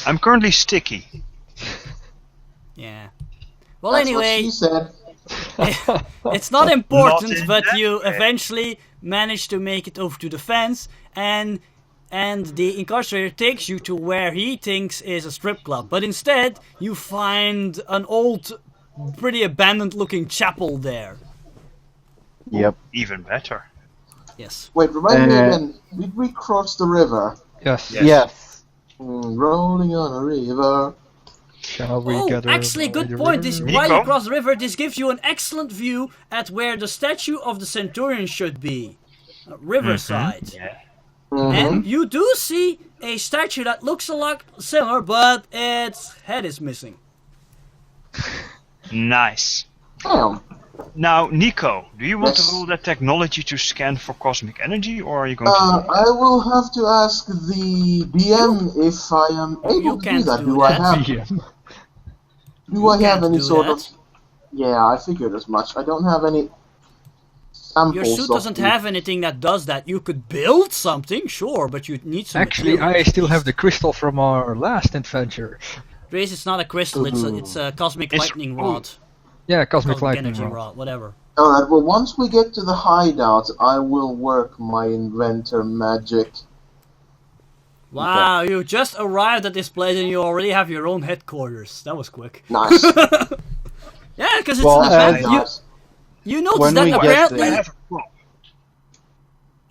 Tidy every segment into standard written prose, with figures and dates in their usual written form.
I'm currently sticky. Yeah. Well, That's anyway, what she said. it's not important, Not in but that you way. eventually manage to make it over to the fence, and the incarcerator takes you to where he thinks is a strip club. But instead, you find an old, pretty abandoned-looking chapel there. Yep. Even better. Yes. Wait, remind me again. Did we cross the river? Yes. Yes. Rolling on a river. Shall we Oh, gather actually, by good the point. river? While you Nico? cross the river, this gives you an excellent view at where the statue of the Centurion should be. Riverside. Yeah. And you do see a statue that looks a lot similar, but its head is missing. Nice. Damn. Now, Nico, do you want Yes. to roll that technology to scan for cosmic energy, or are you going I will have to ask the DM if I am able You to do can't that. do Do I that. have? Yeah. Do I have can't any do sort that. of? Yeah, I figured as much. I don't have any samples. Your suit of doesn't the- have anything that does that. You could build something, sure, but you need some Actually, materials. I still have the crystal from our last adventure. Grace, it's not a crystal, it's a cosmic It's- lightning oh. rod. Yeah, cosmic Cosmic lightning energy rod. rod, whatever. Alright, well, once we get to the hideout, I will work my inventor magic. Wow, you just arrived at this place and you already have your own headquarters. That was quick. Nice. Yeah, because it's Well, an That's abandoned. very nice. You notice When that we get apparently. I there- have a problem.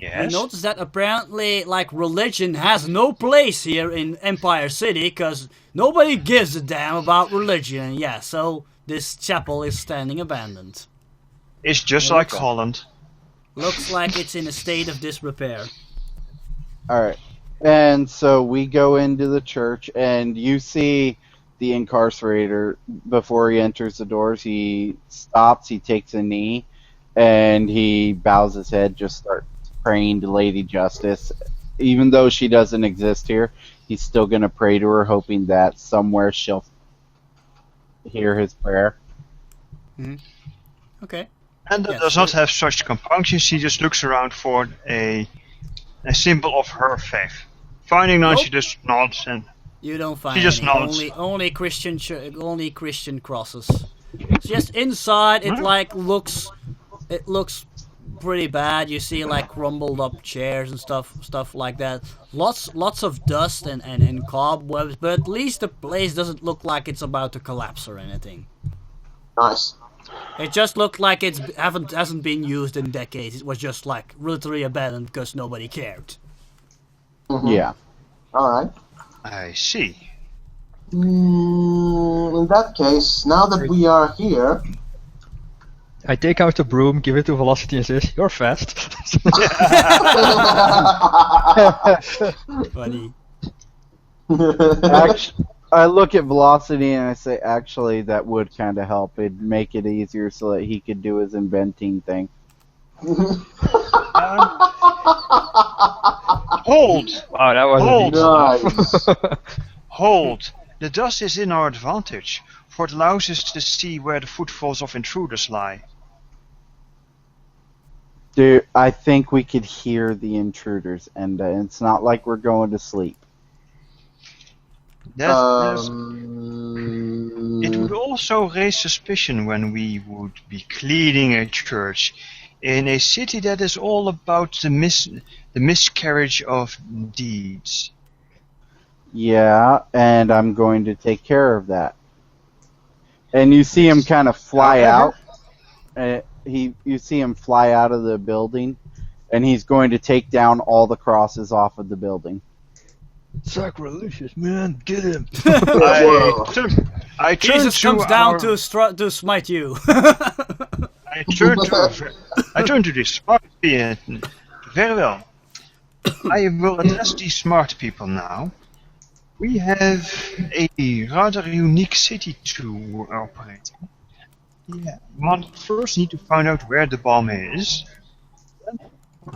You Yes. notice that apparently, like, religion has no place here in Empire City, because nobody gives a damn about religion. Yeah, so this chapel is standing abandoned. It's just Yeah, like okay. Holland. Looks like it's in a state of disrepair. Alright. And so we go into the church, and you see the incarcerator, before he enters the doors, he stops, he takes a knee, and he bows his head, just starts praying to Lady Justice. Even though she doesn't exist here, he's still going to pray to her, hoping that somewhere she'll hear his prayer. Okay. And Yes, does not so- have such compunctions, he just looks around for a symbol of her faith. Finding none, Nope. she just nods and You don't find She just any. nods. Only Christian crosses. Just inside, it looks pretty bad. You see like crumbled up chairs and stuff like that. Lots of dust and cobwebs, but at least the place doesn't look like it's about to collapse or anything. Nice. It just looked like it hasn't been used in decades. It was just like literally abandoned because nobody cared. Yeah. Alright. I see. In that case, now that we are here, I take out the broom, give it to Velocity, and says, "You're fast." Funny. Actually, I look at Velocity and I say, actually, that would kind of help. It'd make it easier so that he could do his inventing thing. Hold! Wow, that was Hold. nice. Hold! The dust is in our advantage, for it allows us to see where the footfalls of intruders lie. Dude, I think we could hear the intruders, and it's not like we're going to sleep. It would also raise suspicion when we would be cleaning a church in a city that is all about the miscarriage of deeds. Yeah, and I'm going to take care of that. And you see him kind of fly out. You see him fly out of the building, and he's going to take down all the crosses off of the building. Sacrilegious, man, get him! I turn Jesus to comes down our- to smite you. I turn to this smart people. Very well. I will address these smart people now. We have a rather unique city to operate in. Yeah. We first need to find out where the bomb is.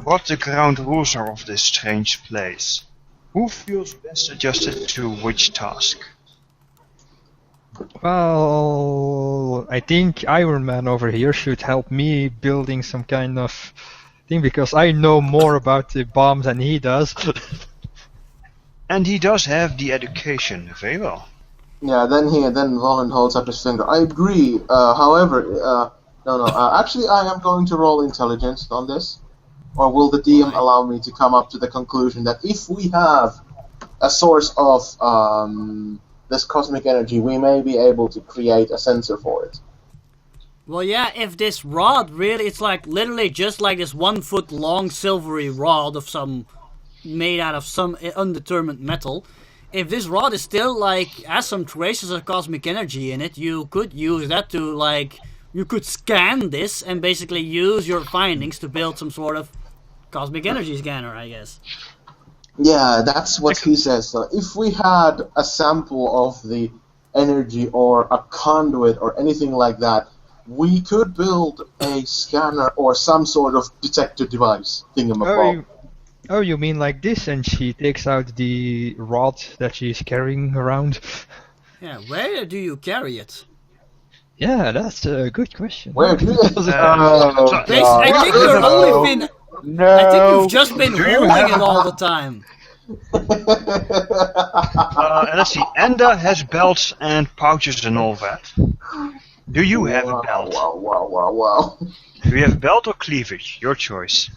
What the ground rules are of this strange place. Who feels best adjusted to which task? Well, I think Iron Man over here should help me building some kind of thing, because I know more about the bomb than he does. And he does have the education. Very well. Yeah, then Volin holds up his finger. I agree. However, no. Actually, I am going to roll intelligence on this. Or will the DM allow me to come up to the conclusion that if we have a source of this cosmic energy, we may be able to create a sensor for it? Well, yeah, if this rod really, it's like literally just like this 1 foot long silvery rod of made out of some undetermined metal. If this rod is still like has some traces of cosmic energy in it, you could use that to like you could scan this and basically use your findings to build some sort of cosmic energy scanner, I guess. Yeah, that's what he says. So if we had a sample of the energy or a conduit or anything like that, we could build a scanner or some sort of detector device thingamabob. Oh, you mean like this? And she takes out the rod that she's carrying around. Yeah, where do you carry it? Yeah, that's a good question. Where do you... I think you're only been. No. I think you've just been holding it all the time. And let's see. Enda has belts and pouches and all that. Do you have a belt? Wow. Do you have belt or cleavage? Your choice.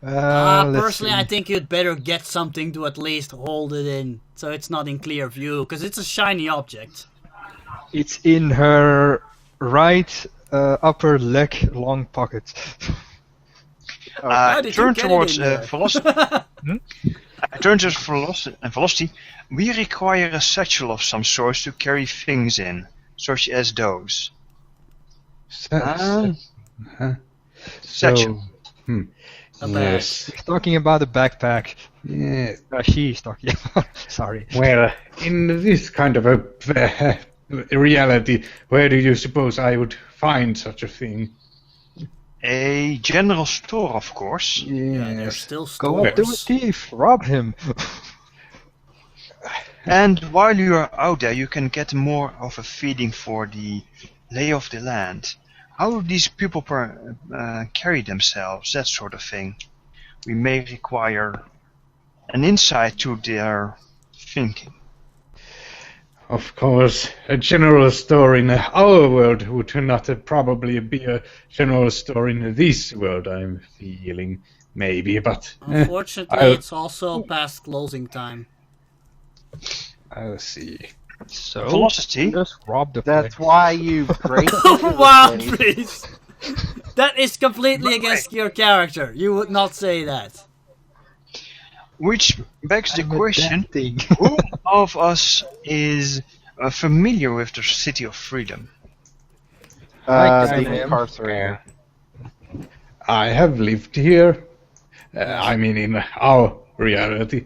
Personally, I think you'd better get something to at least hold it in, so it's not in clear view, because it's a shiny object. It's in her right upper leg long pocket. Turn towards velocity. I turn to velocity. We require a satchel of some sort to carry things in, such as those. So, Satchel. yes. He's talking about a backpack. Yeah. She's talking about. Sorry. Well, in this kind of a reality, where do you suppose I would find such a thing? A general store, of course. Yeah, there's still Go up to a stores. thief, rob him. And while you are out there, you can get more of a feeling for the lay of the land. How do these people carry themselves, that sort of thing. We may require an insight to their thinking. Of course, a general store in our world would not probably be a general store in this world, I'm feeling. Maybe, but... Unfortunately, it's also past closing time. I'll see. So, Velocity. just rob the That's place. why you break Wow, please! That is completely against your character. You would not say that. Which begs the I'm a question, damn thing. who of us is familiar with the City of Freedom? the incarcerated. I have lived here. I mean, in our reality.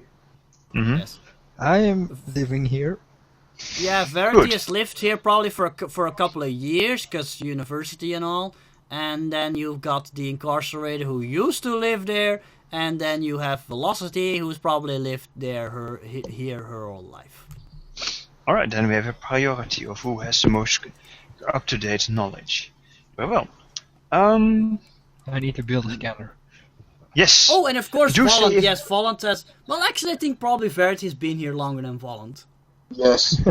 Mm-hmm. Yes. I am living here. Yeah, Verity has lived here probably for a couple of years, because university and all. And then you've got the incarcerated who used to live there. And then you have Velocity, who's probably lived there her whole life. Alright, then we have a priority of who has the most up-to-date knowledge. Very well. I need to build a scanner. Yes. Oh, and of course, Do see Volant. if- Yes, Volant has... Well, actually, I think probably Verity's been here longer than Volant. Yes.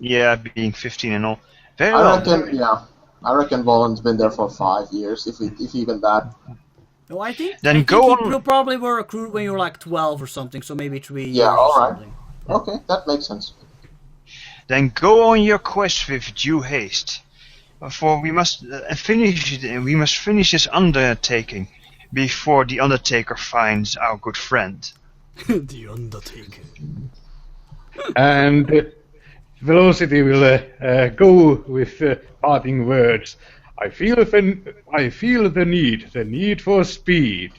Yeah, being 15 and all. Very I well. reckon Volan's been there for 5 years, if even that. No, I think... Then I go think on- You probably were recruited when you were like 12 or something, so maybe 3 years Yeah, or alright. something. Okay, that makes sense. Then go on your quest with due haste. For we must finish it. We must finish this undertaking before the Undertaker finds our good friend. The Undertaker. And Velocity will go with parting words. I feel the need for speed.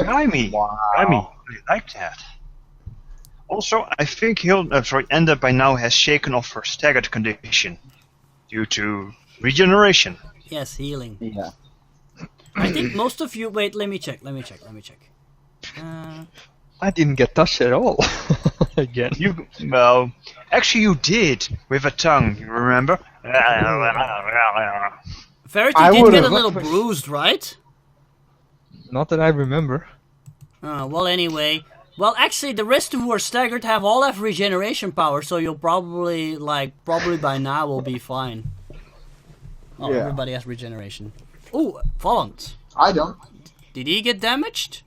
Blimey, blimey, I like that. Also, I think Enda by now has shaken off her staggered condition due to regeneration. Yes, healing. Yeah. I think most of you... Wait, let me check. I didn't get touched at all. Again. Actually you did, with a tongue, you remember? Verity I did get would've- a little bruised, right? Not that I remember. Well, anyway. Well, actually, the rest who are staggered all have regeneration power, so you'll probably by now will be fine. Oh, Yeah. everybody has regeneration. Ooh, Volland. I don't. Did he get damaged?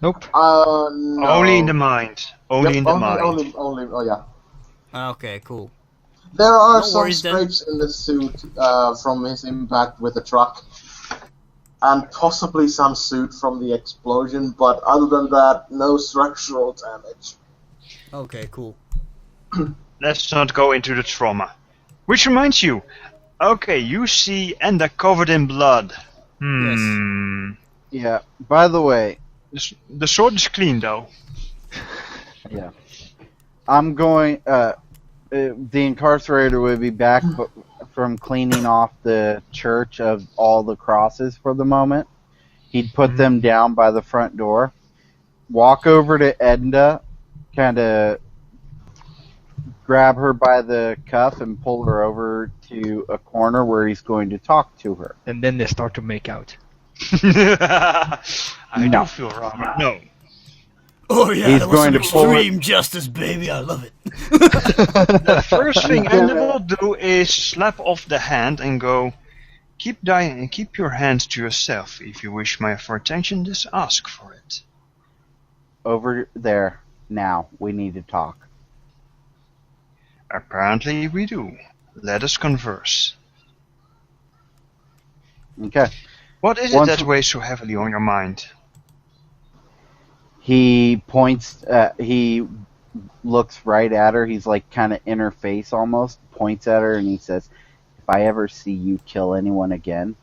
Nope. No. Only in the mind. Only Yep, in the mind. Only, oh yeah. Okay, cool. There are No some worries then. scrapes in the suit from his impact with the truck. And possibly some suit from the explosion, but other than that, no structural damage. Okay, cool. Let's not go into the trauma. Which reminds you. Okay, you see Enda covered in blood. Yeah. By the way, The sword is clean though. yeah, I'm going. The incarcerator would be back from cleaning off the church of all the crosses for the moment. He'd put them down by the front door. Walk over to Edna, kind of grab her by the cuff and pull her over to a corner where he's going to talk to her. And then they start to make out. I No. do feel wrong. No. Oh yeah, He's that was going some to pull extreme justice, baby. I love it. The first thing Enda will do is slap off the hand and go, keep your hands to yourself. If you wish my attention, just ask for it. Over there now. We need to talk. Apparently we do. Let us converse. Okay. What is it Once- that weighs so heavily on your mind? He points. He looks right at her. He's like kind of in her face almost. Points at her and he says, "If I ever see you kill anyone again,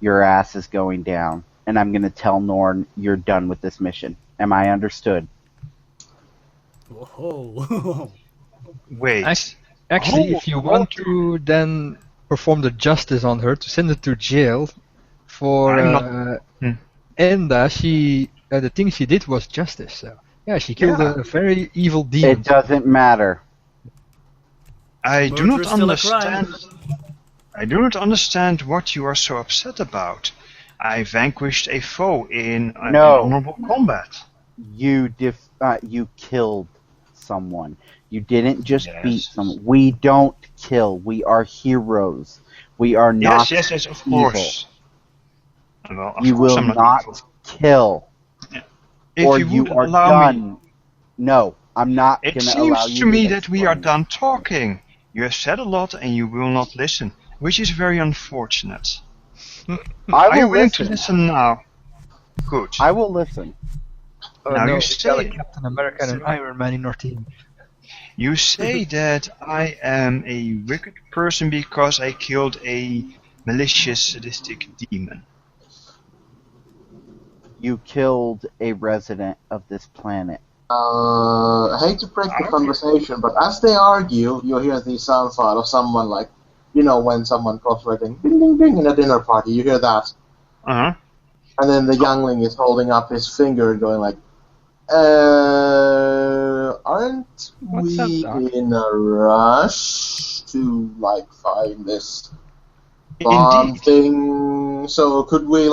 your ass is going down, and I'm gonna tell Norn you're done with this mission. Am I understood?" Whoa. Wait. Actually, Oh, if you want to then perform the justice on her to send her to jail for I'm not- Enda, the thing she did was justice. So yeah, she killed a very evil demon. It doesn't matter. I do Murder not is still a crime. understand. I do not understand what you are so upset about. I vanquished a foe in No. honorable combat. You killed someone. You didn't just Yes. beat someone. We don't kill. We are heroes. We are not. Yes, of course. Well, of You course will I'm not evil. kill, If or you you would are allow done. me, No, I'm not it going to allow seems you to me that we are explain. done talking. You have said a lot and you will not listen, which is very unfortunate. I Are you will willing to listen. listen now? Good. I will listen. Now no, you we got a say- Captain America and an Iron Man in our team. You say that I am a wicked person because I killed a malicious, sadistic demon. You killed a resident of this planet. I hate to break the conversation, but as they argue, you'll hear the sound file of someone like, when someone cross-writing, ding ding ding in a dinner party, you hear that. Uh-huh. And then the youngling is holding up his finger and going like, aren't What's we up, Doc? in a rush to, find this bomb Indeed. thing? So could we,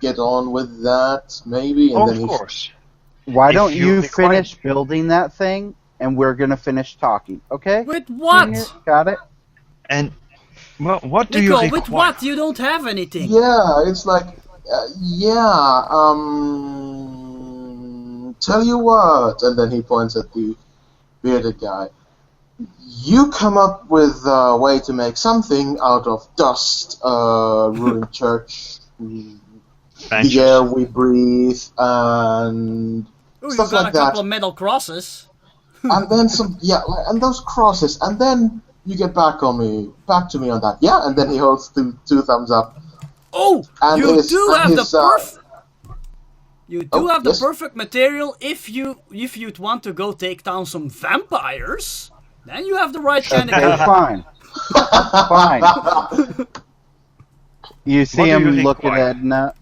get on with that, maybe? And Of then he course. Why If don't you you require- finish building that thing, and we're going to finish talking, okay? With what? Junior, got it? And, well, what do Nico, you require? with what? You don't have anything. Yeah, it's like, tell you what, and then he points at the bearded guy. You come up with a way to make something out of dust, ruined church, Thank the you. air we breathe, and Ooh, you stuff got like a couple that. of metal crosses. And then and those crosses, and then you get back to me on that. Yeah, and then he holds two thumbs up. Oh, And you his- do and have his, the perfect. You do oh, have the yes. perfect material if you'd want to go take down some vampires. Then you have the right kind of Okay, guy. fine. Fine. You see What do him you look at require? Edna.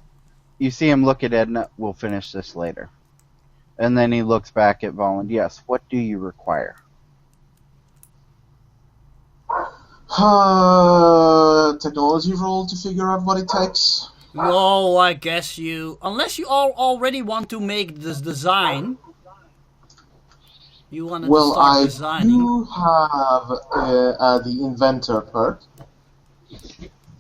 You see him look at Edna. We'll finish this later. And then he looks back at Volland. Yes, what do you require? Technology roll to figure out what it takes. No, I guess you... Unless you all already want to make this design. You wanted to start designing. Well, I do have the inventor perk.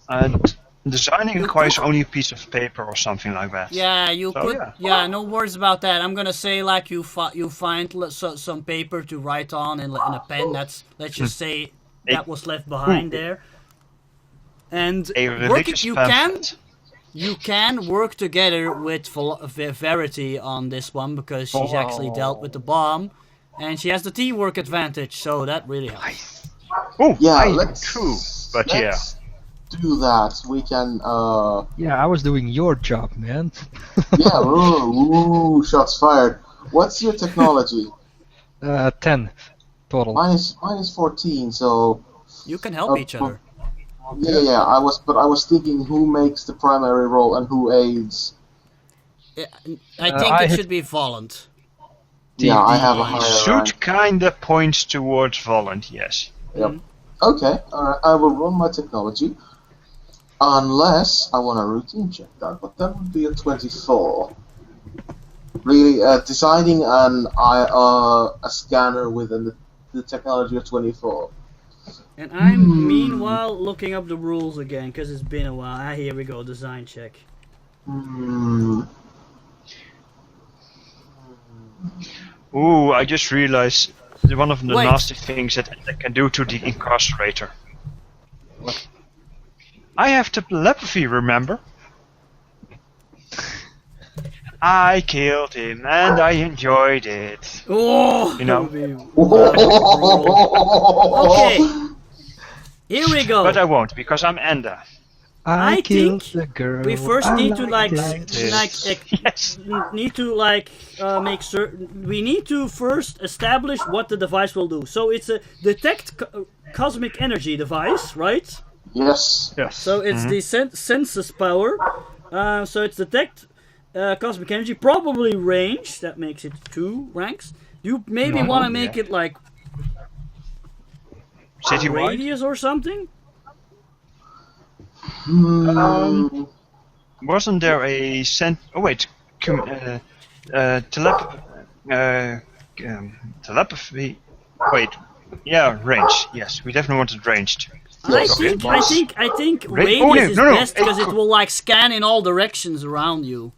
And designing requires only a piece of paper or something like that. Yeah, you So, could. yeah. Yeah, no worries about that. I'm gonna say like you find some paper to write on and a pen. Let's just say that was left behind there. And A religious pamphlet. you can work together with Verity on this one because she's actually dealt with the bomb, and she has the teamwork advantage. So that really helps. Oh, Yeah, let's true, but let's do that. We can. Yeah, I was doing your job, man. Yeah. Ooh, shots fired. What's your technology? 10 total. Minus 14. So. You can help each other. Yeah. I was thinking who makes the primary role and who aids. I think it should be Volant. Yeah, I have a higher rank. Shoot kinda points towards Volant, yes. Yep. Okay, alright, I will run my technology. Unless I want a routine check that, but that would be a 24. Really, designing a scanner within the technology of 24. And I'm meanwhile looking up the rules again because it's been a while. Here we go, design check. Ooh, I just realized one of the nasty things that I can do to the incarcerator. I have telepathy, remember? I killed him and I enjoyed it. Oh, You know. Okay, here we go. But I won't because I'm Ender. I killed think the girl. we first need to make certain. We need to first establish what the device will do. So it's a detect cosmic energy device, right? Yes. So it's the senses power. So it's detect cosmic energy, probably range. That makes it 2 ranks. You maybe want to make it like Citywide? radius or something. Wasn't there a telepathy? Wait, yeah, range. Yes, we definitely wanted ranged. I think radius is best because it will like scan in all directions around you.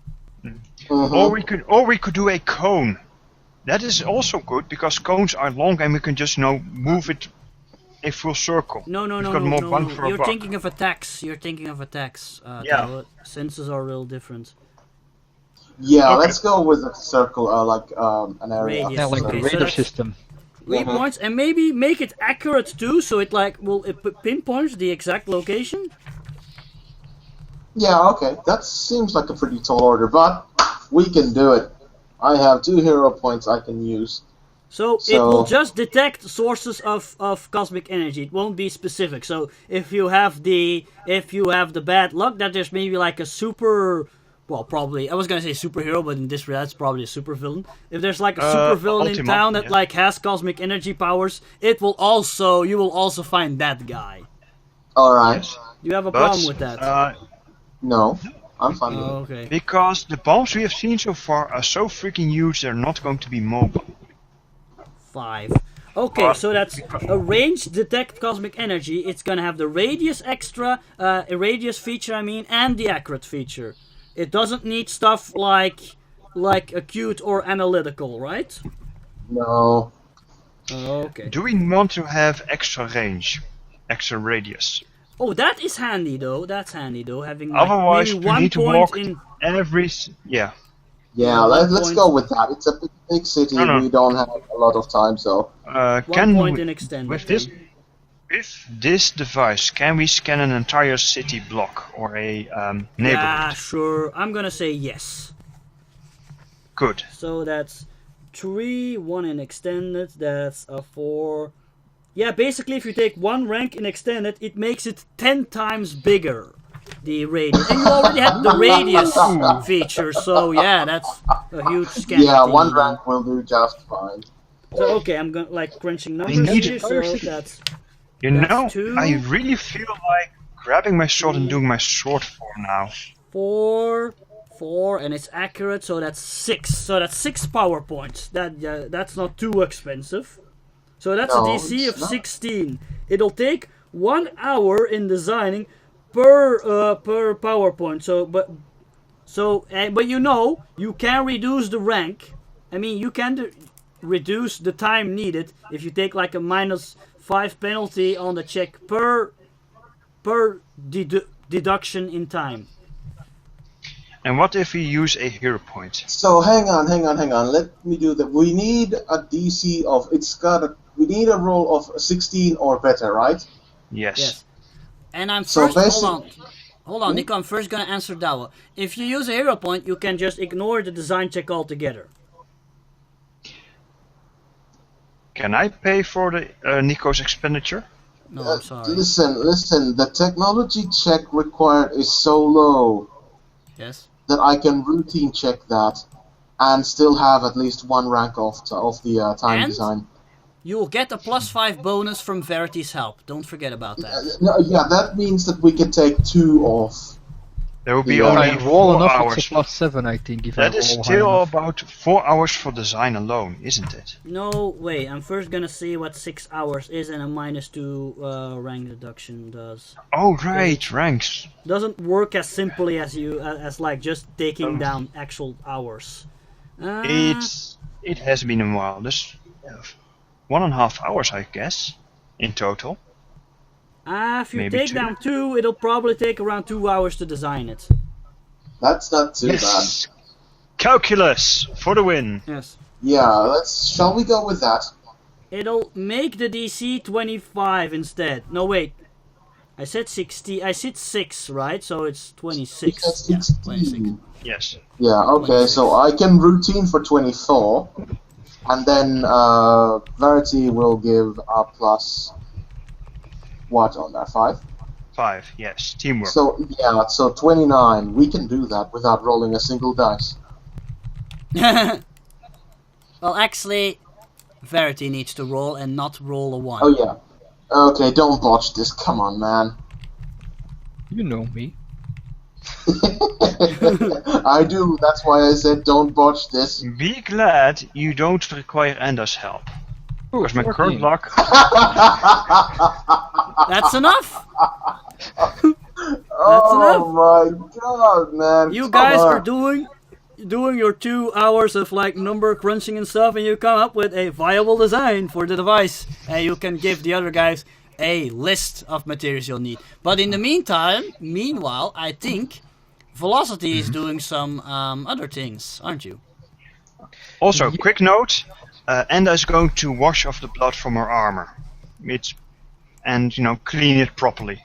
Or we could do a cone. That is also good because cones are long and we can just move it a full circle. No. You're thinking of attacks. Yeah. Senses are real different. Yeah, Okay. let's go with a circle, like an area. Radius. Yeah, like Okay, the so radar that's- system. 3 points, and maybe make it accurate too, so it pinpoints the exact location. Yeah, okay, that seems like a pretty tall order, but we can do it. I have 2 hero points I can use. So it will just detect sources of cosmic energy. It won't be specific. So if you have the bad luck that there's maybe like a super, well, probably I was gonna say superhero, but in this reality it's probably a supervillain. If there's like a supervillain in Ultima, town that yeah. like has cosmic energy powers, you will also find that guy. Alright. You have a But problem with that? No, I'm fine with it. Okay. because the bombs we have seen so far are so freaking huge, they're not going to be mobile. 5. Okay, so that's a range detect cosmic energy. It's gonna have the radius extra, a radius feature, and the accurate feature. It doesn't need stuff like acute or analytical, right? No. Okay. Do we want to have extra range, extra radius? Oh, that is handy though. That's handy though. Having like Otherwise, maybe we 1 need to point walk in. Yeah. Yeah, let's go with that. It's a big city, No. we don't have a lot of time, so... 1 Can point we, in extended. with this device, can we scan an entire city block or a neighborhood? Yeah, sure. I'm gonna say yes. Good. So that's 3, 1 in extended. That's a 4. Yeah, basically, if you take 1 rank in extended, it makes it 10 times bigger. The radius. And you already had the radius feature, so yeah, that's a huge scan. Yeah, thing. 1 rank will do just fine. So okay, I'm going like crunching numbers need here. it. So that's You know, 2. I really feel like grabbing my sword and doing my sword form now. 4, 4, and it's accurate, so that's 6. So that's 6 power points. That's not too expensive. So that's No, a DC it's of not. 16. It'll take 1 hour in designing per PowerPoint. But you can reduce the rank. I mean, you can reduce the time needed if you take like a -5 penalty on the check per deduction in time. And what if we use a hero point? So hang on. Let me do that. We need a DC of we need a roll of 16 or better, right? Yes. And I'm So first. Hold on, Nico. I'm first gonna answer that one. If you use a hero point, you can just ignore the design check altogether. Can I pay for the Nico's expenditure? No, I'm sorry. Listen. The technology check required is so low Yes. that I can routine check that and still have at least 1 rank off of the time And? design. You will get a +5 bonus from Verity's help. Don't forget about that. No, yeah, that means that we can take 2 off. There will be Yeah. only I roll 4 enough, hours. it's a +7, I think. If That I is roll high still enough. about 4 hours for design alone, isn't it? No, wait. I'm first gonna see what 6 hours is, and a -2 rank deduction does. Oh right, ranks. Doesn't work as simply as like just taking down actual hours. It has been a while. This 1.5 hours, I guess, in total. If you Maybe take 2. down 2, it'll probably take around 2 hours to design it. That's not too Yes. Calculus for the win. Yes. bad. Yeah, shall we go with that? It'll make the DC 25 instead. No, wait. I said 60. I said 6, right? So it's 26. Because Yeah, 16. 26. Yes. Yeah, okay, 26. so I can routine for 24, and then Verity will give a plus, what on that, 5? 5. Yes. Teamwork. So, yeah, so 29, we can do that without rolling a single dice. Well, actually, Verity needs to roll and not roll a 1. Oh, yeah. Okay, don't botch this, come on, man. You know me. I do, that's why I said don't botch this. Be glad you don't require Enda's help. Because my current 14. luck. That's enough! Oh my god, man. You come guys on. are doing your 2 hours of like number crunching and stuff, and you come up with a viable design for the device, and you can give the other guys a list of materials you'll need. But in the meanwhile, I think Velocity is doing some other things, aren't you? Also, quick note: Enda is going to wash off the blood from her armor, and clean it properly.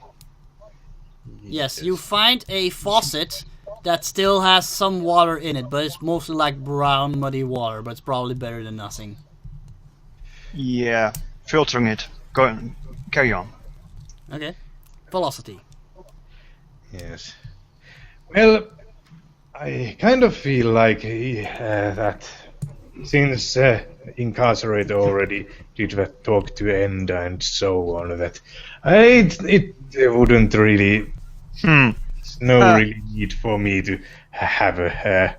Yes, you find a faucet that still has some water in it, but it's mostly like brown, muddy water. But it's probably better than nothing. Yeah, filtering it. Carry on. Okay, Velocity. Yes. Well, I kind of feel like that since Incarcerate already did that talk to Enda and so on, that it wouldn't really... There's no really need for me to have a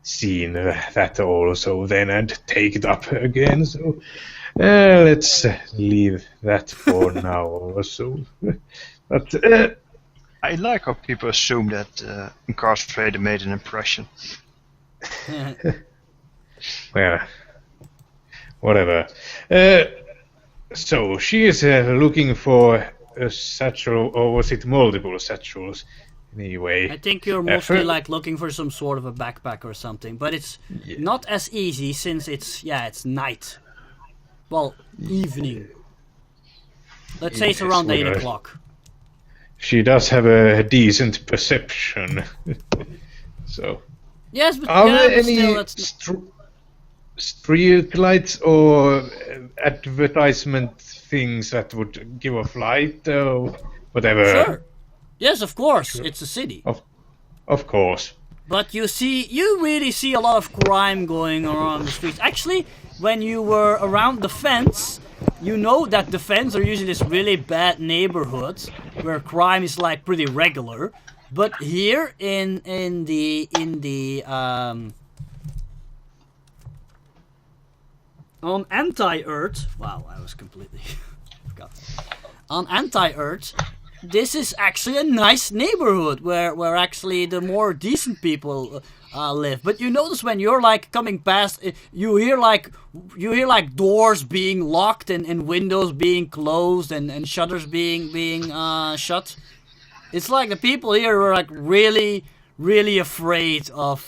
scene that also then and take it up again, so let's leave that for now also. But I like how people assume that Incarcerated made an impression. well, whatever. So she is looking for a satchel, or was it multiple satchels? Anyway, I think you're mostly for- like looking for some sort of a backpack or something, but it's not as easy since it's night. Well, evening. Let's say it's Yes, around 8 well, o'clock. she does have a decent perception. So, Yes, but, are yeah, there but any still, that's street lights or advertisement things that would give off light or whatever? sure. Yes, of course, it's a city. Of course. But you really see a lot of crime going around the streets. Actually, when you were around the fence, you know that the fence are usually this really bad neighborhoods where crime is like pretty regular. But here in the on Anti-Earth, wow, I was completely forgot. On Anti-Earth, this is actually a nice neighborhood where actually the more decent people live. But you notice when you're like coming past, you hear like doors being locked and windows being closed and shutters being shut. It's like the people here are like really afraid of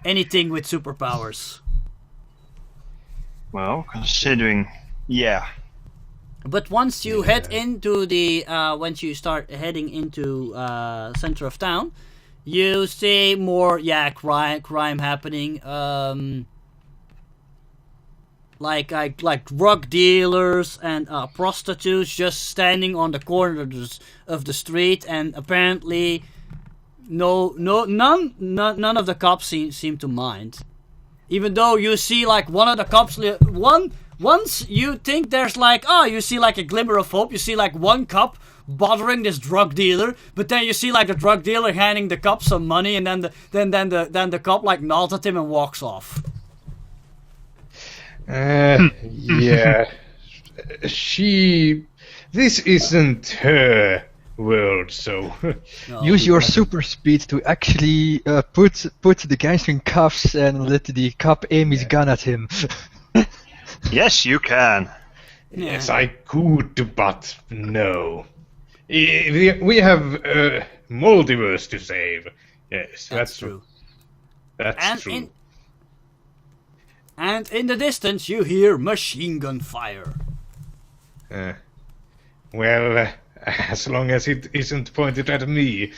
anything with superpowers. Well, considering, yeah. But once you head into the once you start heading into center of town, you see more crime happening. Like drug dealers and prostitutes just standing on the corners of the street, and apparently none of the cops seem to mind. Even though you see like one of the cops once you think there's like you see like a glimmer of hope, you see like one cop bothering this drug dealer, but then you see like the drug dealer handing the cop some money, and then the cop like nods at him and walks off. Yeah. This isn't her world, so. No. Use your super speed to actually put the gangster in cuffs and let the cop aim his gun at him. Yes, you can. Yes, I could, but no. We have multiverse to save. Yes, that's true. That's true. And in the distance, you hear machine gun fire. Well, as long as it isn't pointed at me,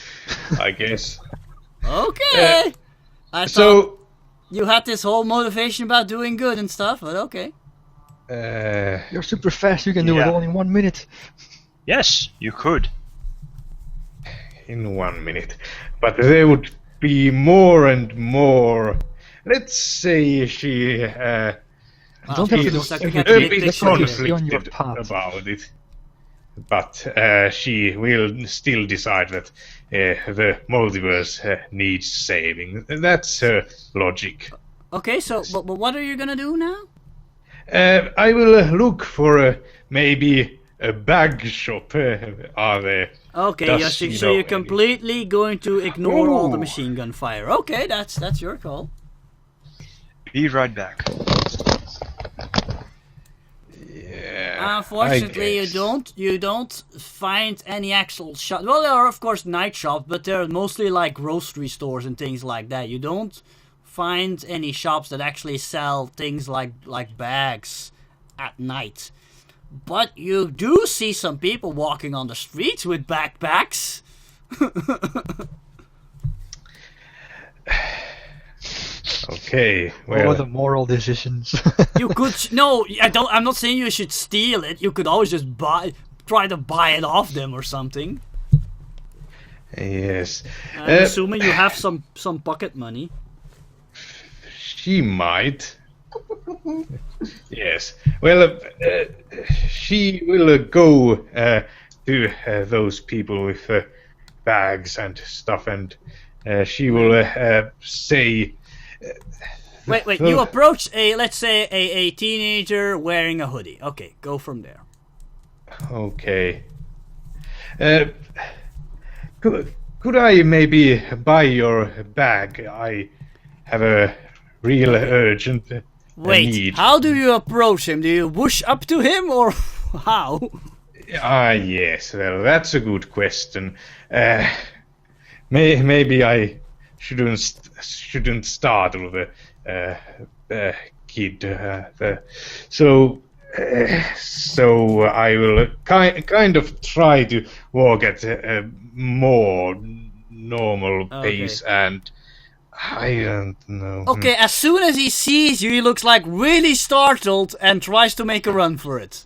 I guess. Okay. I thought you had this whole motivation about doing good and stuff, but okay. You're super fast. You can do it all in 1 minute. Yes, you could. In 1 minute. But there would be more and more. Let's say she Don't have to do a bit conflicted about it. But she will still decide that the multiverse needs saving. That's her logic. Okay, so but what are you gonna do now? I will look for maybe a bag shop. Are there? Okay, so you're completely going to ignore all the machine gun fire. Okay, that's your call. Be right back. Yeah. Unfortunately, you don't find any actual shop. Well, there are of course night shops, but they're mostly like grocery stores and things like that. You don't find any shops that actually sell things like bags at night. But you do see some people walking on the streets with backpacks. Okay. What are Well, the moral decisions? You could I'm not saying you should steal it. You could always just try to buy it off them or something. yes. I'm assuming you have some pocket money. She might. Yes. Well, she will go to those people with bags and stuff, and she will say. Wait, you approach let's say a teenager wearing a hoodie. Okay, go from there. Okay. Could I maybe buy your bag? I have a real urgent need. How do you approach him? Do you whoosh up to him or how? Yes. Well, that's a good question. Maybe I shouldn't startle the kid. So I will kind of try to walk at a more normal pace, and I don't know. Okay, as soon as he sees you, he looks like really startled and tries to make a run for it.